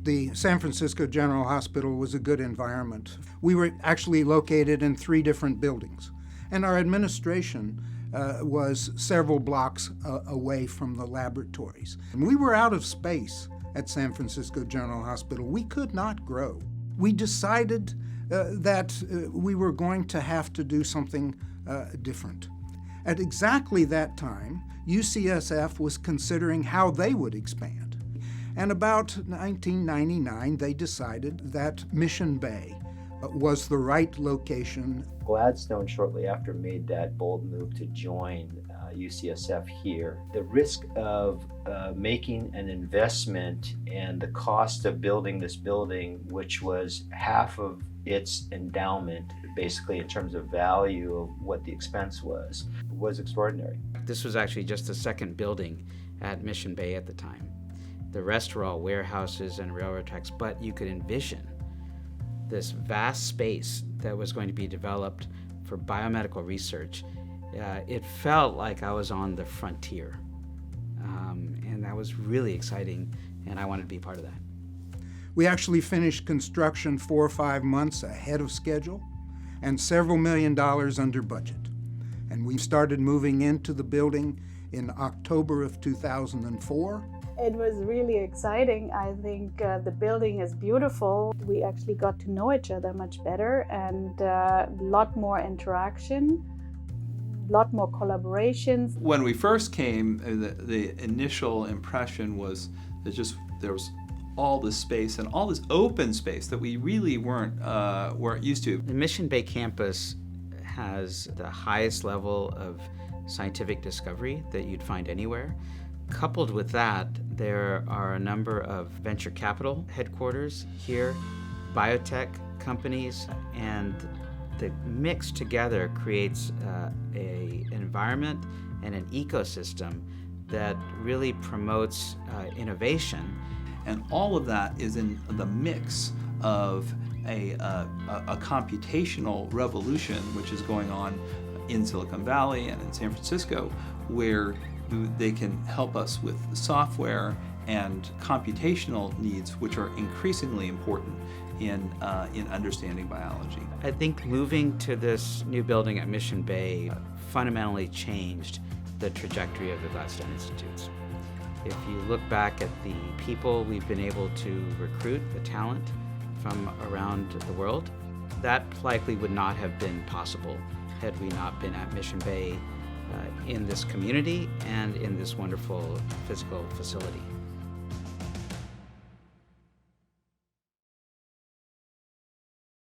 The San Francisco General Hospital was a good environment. We were actually located in 3 different buildings, and our administration was several blocks away from the laboratories. And we were out of space at San Francisco General Hospital. We could not grow. We decided that we were going to have to do something different. At exactly that time, UCSF was considering how they would expand. And about 1999, they decided that Mission Bay was the right location. Gladstone shortly after made that bold move to join UCSF here. The risk of making an investment and the cost of building this building, which was half of its endowment, basically in terms of value of what the expense was extraordinary. This was actually just the second building at Mission Bay at the time. The rest were all warehouses and railroad tracks, but you could envision this vast space that was going to be developed for biomedical research. It felt like I was on the frontier, and that was really exciting, and I wanted to be part of that. We actually finished construction 4 or 5 months ahead of schedule and several $1 million under budget. And we started moving into the building in October of 2004. It was really exciting. I think the building is beautiful. We actually got to know each other much better, and a lot more interaction, a lot more collaborations. When we first came, the initial impression was that there was all this space and all this open space that we really weren't used to. The Mission Bay campus has the highest level of scientific discovery that you'd find anywhere. Coupled with that, there are a number of venture capital headquarters here, biotech companies, and the mix together creates an environment and an ecosystem that really promotes innovation. And all of that is in the mix of a computational revolution which is going on in Silicon Valley and in San Francisco, where they can help us with software and computational needs, which are increasingly important in understanding biology. I think moving to this new building at Mission Bay fundamentally changed the trajectory of the Gladstone Institutes. If you look back at the people we've been able to recruit, the talent from around the world, that likely would not have been possible had we not been at Mission Bay in this community and in this wonderful physical facility.